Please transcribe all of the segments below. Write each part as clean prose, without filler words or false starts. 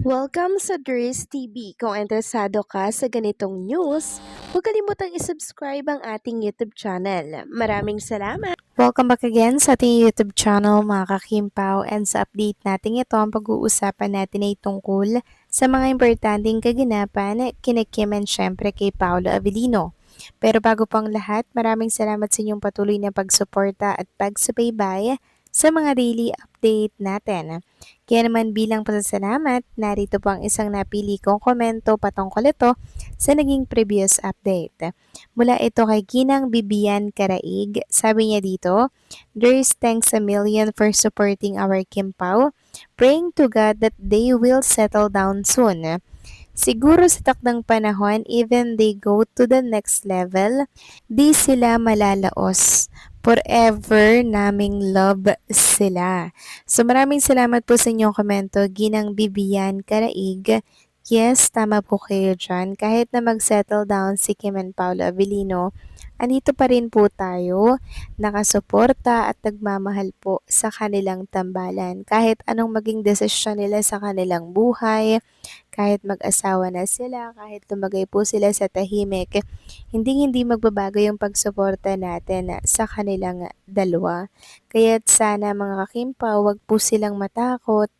Welcome sa Dries TV. Kung interesado ka sa ganitong news, huwag kalimutang isubscribe ang ating YouTube channel. Maraming salamat! Welcome back again sa ating YouTube channel mga kakimpaw, and sa update natin ito ang pag-uusapan natin ay tungkol sa mga importanteng kaganapan kina Kim and syempre kay Paolo Avellino. Pero bago pang lahat, maraming salamat sa inyong patuloy na pagsuporta at pagsubaybay sa mga daily update natin. Kaya naman bilang pasasalamat, narito po ang isang napili kong komento patungkol ito sa naging previous update. Mula ito kay Ginang Bibian Karaig, sabi niya dito, "There's thanks a million for supporting our Kim Pao. Praying to God that they will settle down soon. Siguro sa takdang panahon, even they go to the next level, di sila malalaos. Forever naming love sila." So maraming salamat po sa inyong komento, Ginang Bibian Karaig. Yes, tama po kayo dyan. Kahit na mag-settle down si Kim and Paolo Avellino, andito pa rin po tayo, nakasuporta at nagmamahal po sa kanilang tambalan. Kahit anong maging desisyon nila sa kanilang buhay, kahit mag-asawa na sila, kahit lumagay po sila sa tahimik, hindi magbabago yung pagsuporta natin sa kanilang dalawa. Kaya't sana mga kakimpa, wag po silang matakot,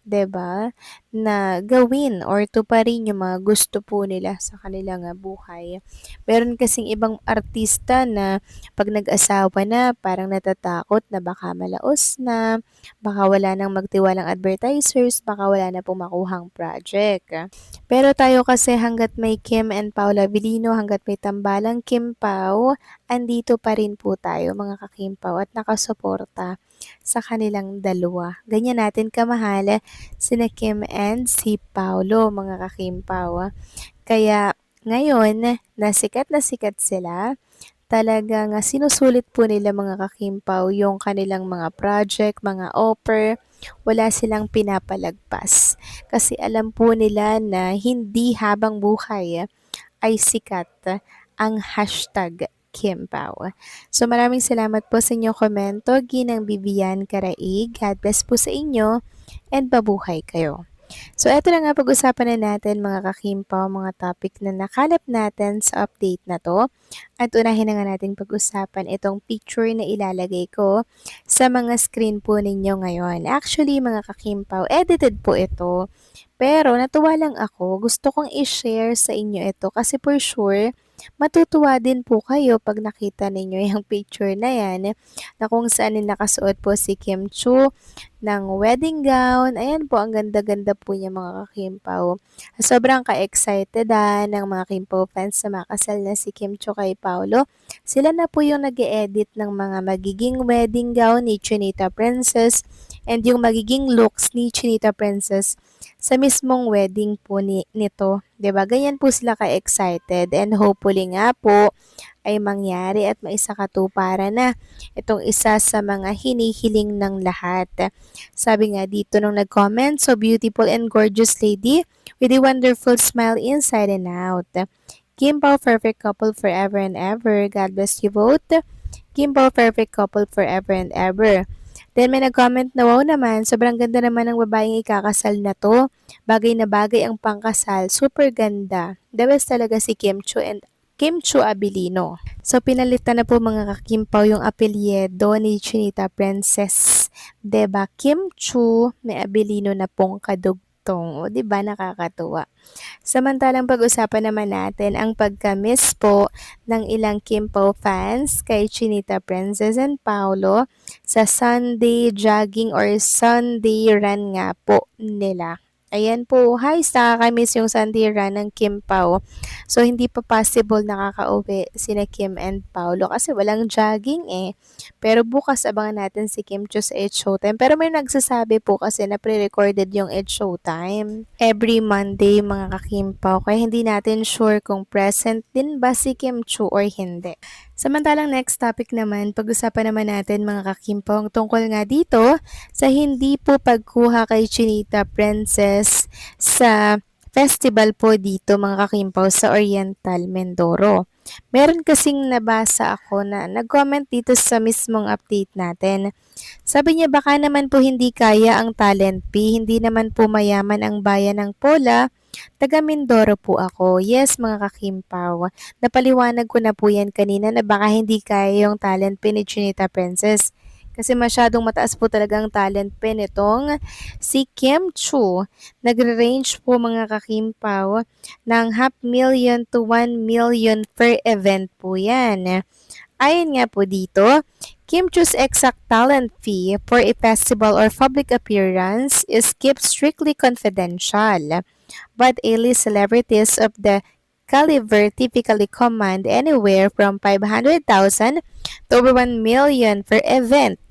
'di ba, na gawin or tuparin yung mga gusto po nila sa kanilang buhay. Meron kasing ibang artista na pag nag-asawa na parang natatakot na baka malaos na, baka wala nang magtiwalang advertisers, baka wala na pong makuhang project. Pero tayo kasi hanggat may Kim and Paula Avellino, hanggat may tambalang Kim Pao, andito pa rin po tayo mga kakimpaw at nakasuporta sa kanilang dalawa. Ganyan natin kamahal sina Kim and si Paolo mga kakimpaw. Kaya ngayon, na sikat sila. Talagang sinusulit po nila mga kakimpaw yung kanilang mga project, mga offer. Wala silang pinapalagpas. Kasi alam po nila na hindi habang buhay ay sikat ang hashtag Kimpaw. So maraming salamat po sa inyong komento, Ginang Bibian Karaig. God bless po sa inyo and babuhay kayo. So eto na nga pag-usapan na natin mga kakimpaw, mga topic na nakalap natin sa update na to. At unahin na nga natin pag-usapan itong picture na ilalagay ko sa mga screen po ninyo ngayon. Actually mga kakimpaw, edited po ito. Pero natuwa lang ako, gusto kong i-share sa inyo ito kasi for sure, matutuwa din po kayo pag nakita ninyo yung picture na yan na kung saan nakasuot po si Kim Chu ng wedding gown. Ayan po, ang ganda-ganda po niya mga kakimpaw. Sobrang ka-excited ng mga Kimpaw fans na makasal na si Kim Chu kay Paolo. Sila na po yung nag-e-edit ng mga magiging wedding gown ni Chinita Princess and yung magiging looks ni Chinita Princess sa mismong wedding po nito. 'Di ba? Ganyan po sila ka-excited and hopefully nga po ay mangyari at maisakatuparan na itong isa sa mga hinihiling ng lahat. Sabi nga dito nung nag-comment, "So beautiful and gorgeous lady with a wonderful smile inside and out. Kim Pao, perfect couple forever and ever. God bless you both. Kim Pao, perfect couple forever and ever." Then may nag-comment na, "Wow naman, sobrang ganda naman ng babaeng ikakasal na to. Bagay na bagay ang pangkasal. Super ganda. The best talaga si Kim Chu and Kim Chu Abilino." So pinalitan na po mga kakimpaw yung apelyido ni Chinita Princess. 'Di ba? Kim Chu may Abilino na pong kadugtong. O 'di ba nakakatuwa? Samantalang pag-usapan naman natin ang pagka-miss po ng ilang Kimpaw fans kay Chinita Princess and Paolo sa Sunday jogging or Sunday run nga po nila. Ayan po, guys, nakakamiss yung Sunday run ng Kim Pao. So, hindi pa possible nakaka-uwi sina Kim and Paolo kasi walang jogging eh. Pero bukas abangan natin si Kim Chu sa It's Showtime. Pero may nagsasabi po kasi na pre-recorded yung It's Showtime every Monday mga kakimpaw. Kaya hindi natin sure kung present din ba si Kim Chu or hindi. Samantalang next topic naman, pag-usapan naman natin mga kakimpong tungkol nga dito sa hindi po pagkuha kay Chinita Princess sa festival po dito mga kakimpaw sa Oriental Mindoro. Meron kasing nabasa ako na nag-comment dito sa mismong update natin. Sabi niya baka naman po hindi kaya ang talent fee, hindi naman po mayaman ang bayan ng Pola. Taga Mindoro po ako. Yes, mga kakimpaw. Napaliwanag ko na po yan kanina na baka hindi kaya yung talent fee ni Chinita Princess. Kasi masyadong mataas po talaga ang talent fee nitong si Kim Chu. Nagre-range po mga kakimpaw ng 500,000 to 1 million per event po yan. Ayon nga po dito, Kim Chu's exact talent fee for a festival or public appearance is kept strictly confidential, but A-list celebrities of the caliber typically command anywhere from 500,000 to over 1 million per event.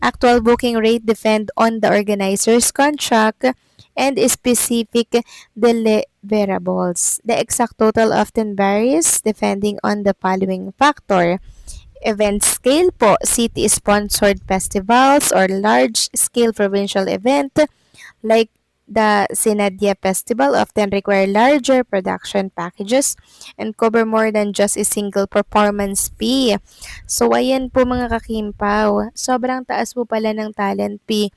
Actual booking rate depend on the organizer's contract and specific deliverables. The exact total often varies depending on the following factor: event scale po, city-sponsored festivals or large-scale provincial event like the Sinadia Festival often require larger production packages and cover more than just a single performance fee. So, ayan po mga kakimpaw. Sobrang taas po pala ng talent fee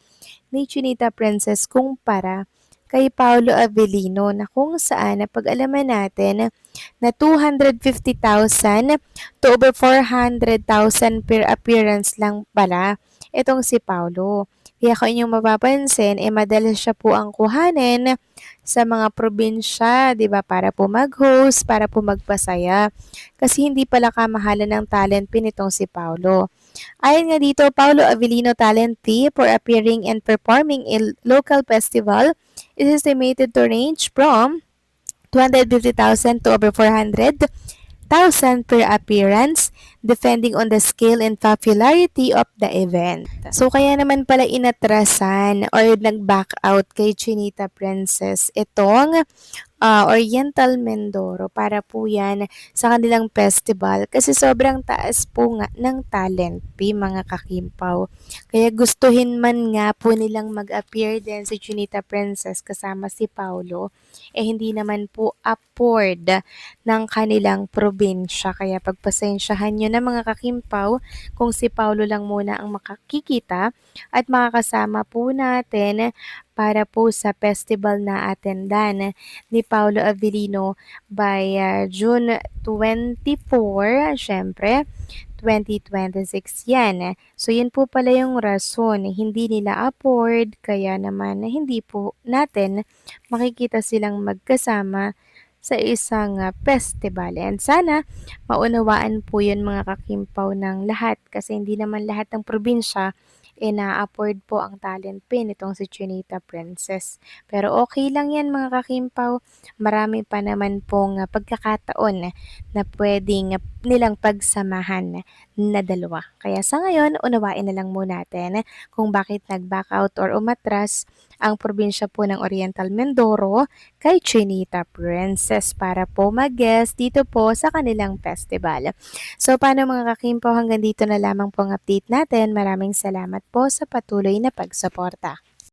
ni Chinita Princess kumpara kay Paolo Avellino na kung saan napag-alaman natin na 250,000 to over 400,000 per appearance lang pala itong si Paolo. Kaya kung inyong mapapansin, madalas siya po ang kuhanin sa mga probinsya, di ba, para po mag-host, para po magpasaya. Kasi hindi pala kamahalan ng talent pin itong si Paolo. Ayon nga dito, Paolo Avellino talent fee for appearing and performing in local festival is estimated to range from 250,000 to over 400,000 per appearance depending on the scale and popularity of the event. So kaya naman pala inatrasan or nag-back out kay Chinita Princess itong Oriental Mindoro para po yan sa kanilang festival kasi sobrang taas po nga ng talent fee mga kakimpaw. Kaya gustuhin man nga po nilang mag-appear din si Chinita Princess kasama si Paulo, hindi naman po afford ng kanilang probinsya. Kaya pagpasensyahan nyo na mga kakimpaw kung si Paulo lang muna ang makakikita at makakasama po natin para po sa festival na atendan ni Paolo Avellino by June 24, syempre, 2026 yan. So, yun po pala yung rason. Hindi nila afford, kaya naman hindi po natin makikita silang magkasama sa isang festival. And sana maunawaan po yun mga kakimpaw ng lahat kasi hindi naman lahat ng probinsya na-afford po ang talent pin itong si Chinita Princess. Pero okay lang yan mga kakimpaw. Marami pa naman pong pagkakataon na pwedeng nilang pagsamahan na dalawa. Kaya sa ngayon, unawain na lang muna natin kung bakit nag-back out or umatras ang probinsya po ng Oriental Mindoro kay Chinita Princess para po mag-guest dito po sa kanilang festival. So, paano mga kakimpaw, hanggang dito na lamang po ang update natin. Maraming salamat po sa patuloy na pagsuporta.